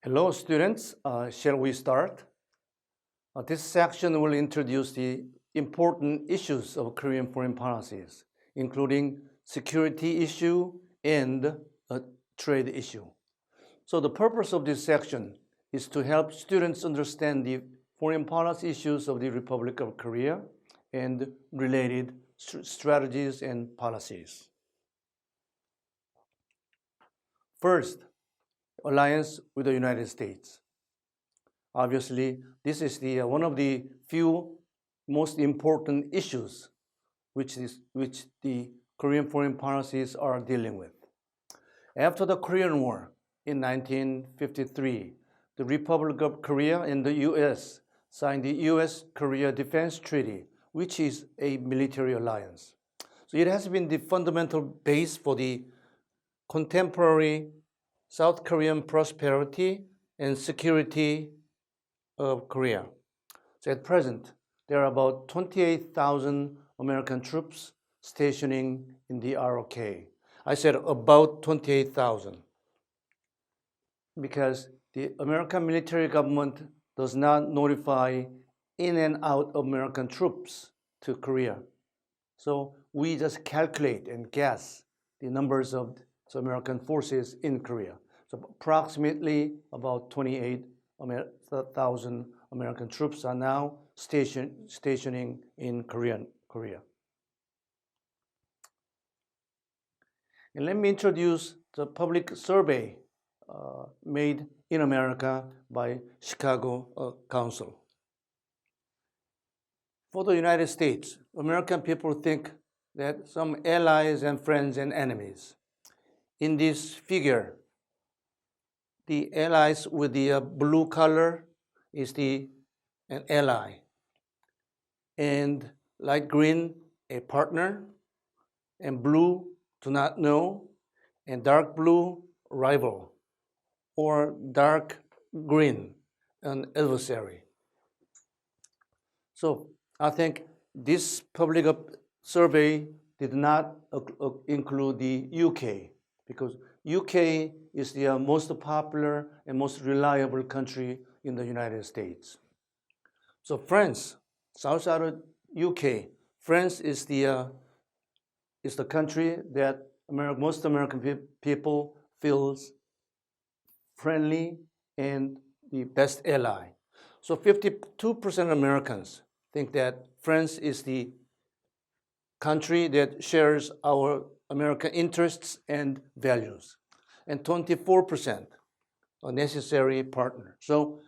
Hello, students. Shall we start? This section will introduce the important issues of Korean foreign policies, including security issue and a trade issue. So the purpose of this section is to help students understand the foreign policy issues of the Republic of Korea and related strategies and policies. First, alliance with the United States. Obviously, this is one of the few most important issues which the Korean foreign policies are dealing with. After the Korean War in 1953, the Republic of Korea and the U.S. signed the U.S.-Korea Defense Treaty, which is a military alliance. So it has been the fundamental base for the contemporary South Korean prosperity and security of Korea. So at present, there are about 28,000 American troops stationing in the ROK. I said about 28,000 because the American military government does not notify in and out of American troops to Korea. So we just calculate and guess the numbers of American forces in Korea. So approximately about 28,000 American troops are now stationing in Korea. And let me introduce the public survey made in America by Chicago Council. For the United States, American people think that some allies and friends and enemies. In this figure, the allies with the blue color is an ally, and light green a partner, and blue do not know, and dark blue rival, or dark green an adversary. So I think this public survey did not include the UK because UK is the most popular and most reliable country in the United States. So France, outside of UK, France is the country that most American people feels friendly and the best ally. So 52% of Americans think that France is the country that shares our American interests and values, and 24% a necessary partner. So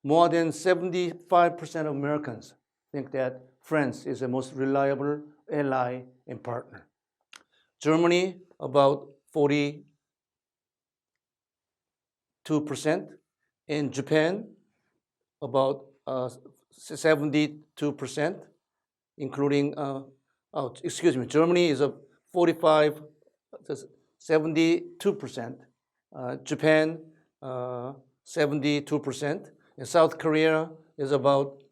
more than 75% of Americans think that France is the most reliable ally and partner. Germany, about 42%, and Japan, about 72%, including, Germany is a 45, 72%, Japan, 72%, and South Korea is about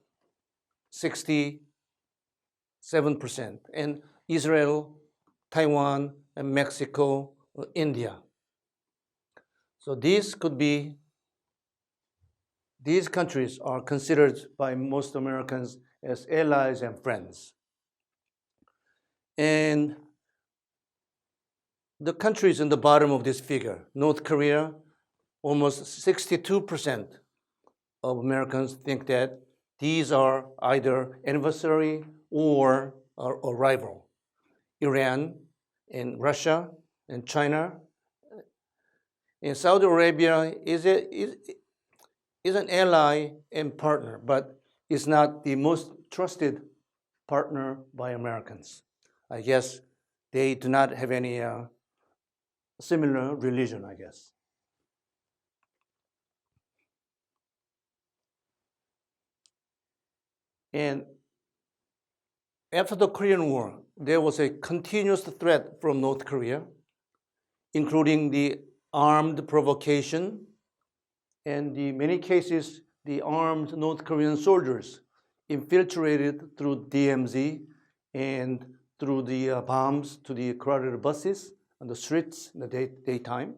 67%, and Israel, Taiwan, and Mexico, India. So these countries are considered by most Americans as allies and friends. And the countries in the bottom of this figure, North Korea, almost 62% of Americans think that these are either adversary or rival. Iran and Russia and China. And Saudi Arabia is an ally and partner, but is not the most trusted partner by Americans. I guess they do not have any similar religion, I guess. And after the Korean War, there was a continuous threat from North Korea, including the armed provocation, and in many cases, the armed North Korean soldiers infiltrated through DMZ and through the bombs to the crowded buses on the streets in the daytime,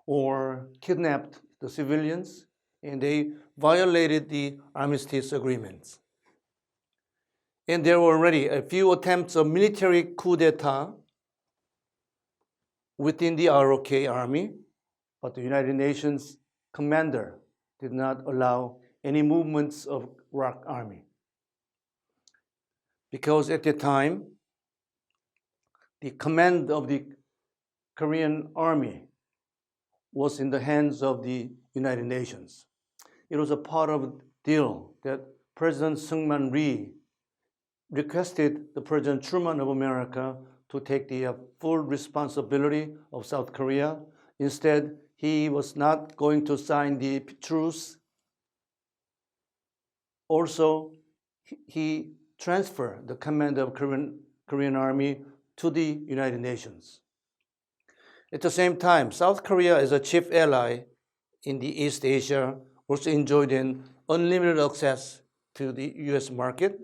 or kidnapped the civilians, and they violated the armistice agreements. And there were already a few attempts of military coup d'etat within the ROK army, but the United Nations commander did not allow any movements of ROK army. Because at the time, the command of the Korean army was in the hands of the United Nations. It was a part of a deal that President Syngman Rhee requested the President Truman of America to take the full responsibility of South Korea. Instead, he was not going to sign the truce. Also, he transferred the command of Korean army to the United Nations. At the same time, South Korea, as a chief ally in the East Asia, also enjoyed an unlimited access to the US market,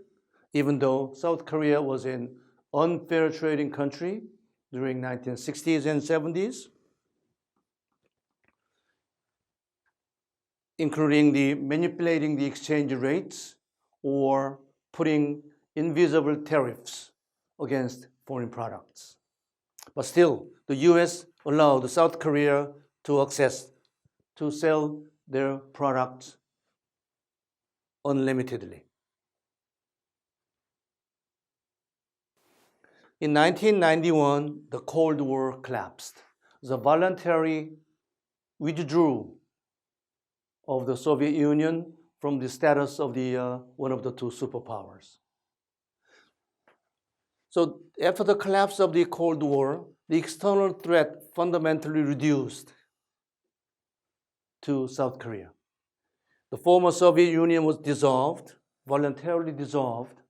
even though South Korea was an unfair trading country during 1960s and 70s, including the manipulating the exchange rates or putting invisible tariffs against foreign products. But still, the US allowed South Korea to sell their products unlimitedly. In 1991, the Cold War collapsed. The voluntary withdrew of the Soviet Union from the status of one of the two superpowers. So after the collapse of the Cold War, the external threat fundamentally reduced to South Korea. The former Soviet Union was dissolved, voluntarily dissolved.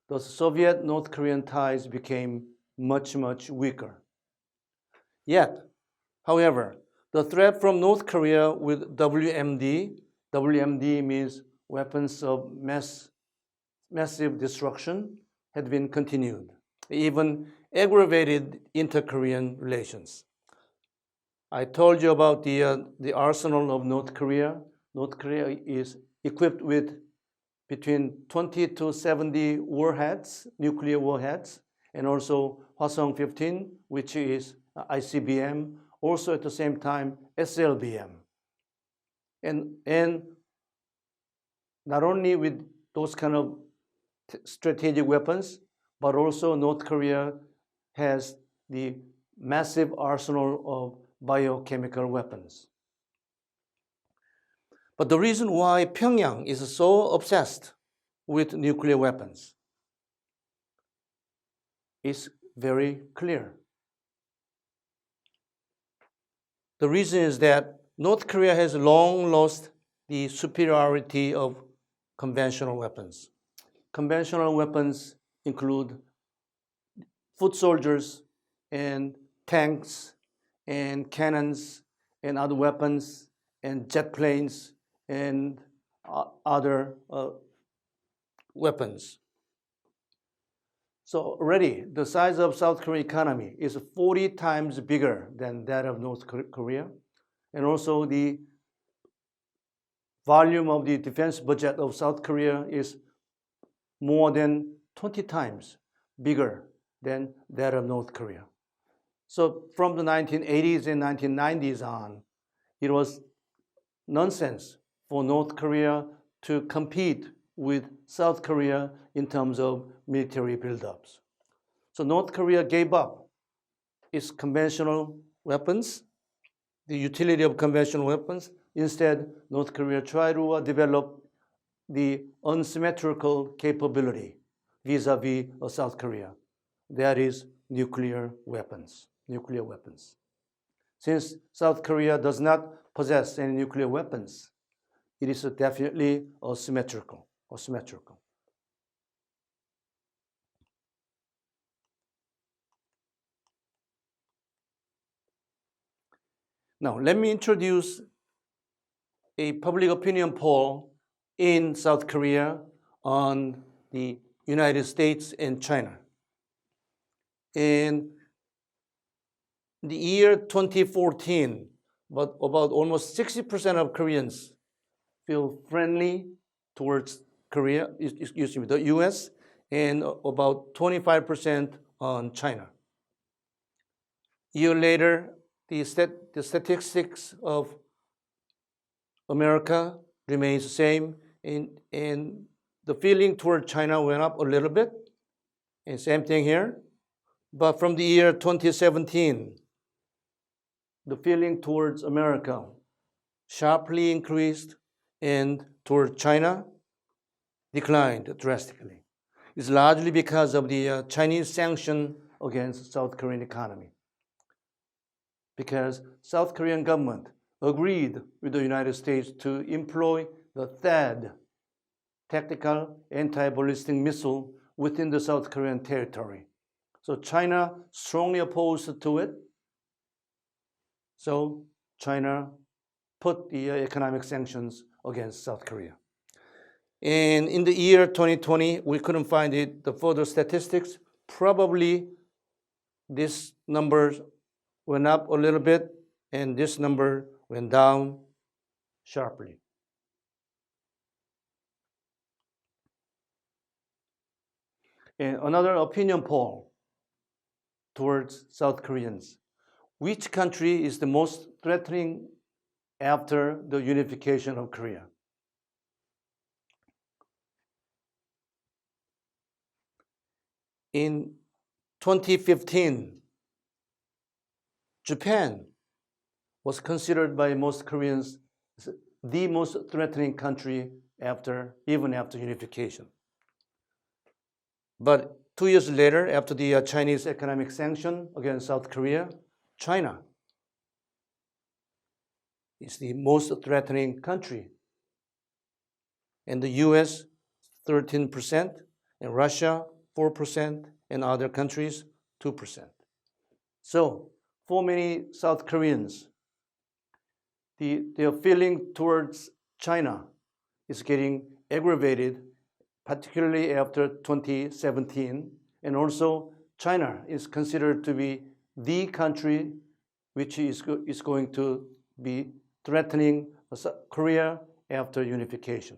The Soviet-North Korean ties became much, much weaker. Yet, however, the threat from North Korea with WMD means weapons of massive destruction, had been continued, even aggravated inter-Korean relations. I told you about the arsenal of North Korea. North Korea is equipped with between 20 to 70 warheads, nuclear warheads, and also Hwasong-15, which is ICBM, also at the same time SLBM. And not only with those kind of strategic weapons, but also North Korea has the massive arsenal of biochemical weapons. But the reason why Pyongyang is so obsessed with nuclear weapons is very clear. The reason is that North Korea has long lost the superiority of conventional weapons. Conventional weapons include foot soldiers and tanks and cannons and other weapons and jet planes and other weapons. So already the size of South Korean economy is 40 times bigger than that of North Korea. And also the volume of the defense budget of South Korea is more than 20 times bigger than that of North Korea. So from the 1980s and 1990s on, it was nonsense for North Korea to compete with South Korea in terms of military buildups. So North Korea gave up its conventional weapons, the utility of conventional weapons. Instead, North Korea tried to develop the unsymmetrical capability vis-a-vis South Korea. That is nuclear weapons. Since South Korea does not possess any nuclear weapons, it is definitely asymmetrical. Now, let me introduce a public opinion poll in South Korea on the United States and China. In the year 2014, but about almost 60% of Koreans feel friendly towards Korea, excuse me, the US, and about 25% on China. A year later, the statistics of America remains the same, and the feeling toward China went up a little bit, and same thing here. But from the year 2017, the feeling towards America sharply increased, and toward China declined drastically. It's largely because of the Chinese sanction against South Korean economy. Because South Korean government agreed with the United States to employ the THAAD, tactical anti-ballistic missile, within the South Korean territory. So China strongly opposed to it. So China put the economic sanctions against South Korea. And in the year 2020, we couldn't find the further statistics. Probably this number went up a little bit, and this number went down sharply. And another opinion poll towards South Koreans. Which country is the most threatening after the unification of Korea? In 2015, Japan was considered by most Koreans the most threatening country even after unification. But 2 years later, after the Chinese economic sanction against South Korea, China is the most threatening country. And the US, 13%, and Russia, 4%, and other countries, 2%. So, for many South Koreans, their feeling towards China is getting aggravated, particularly after 2017, and also China is considered to be the country which is going to be threatening Korea after unification.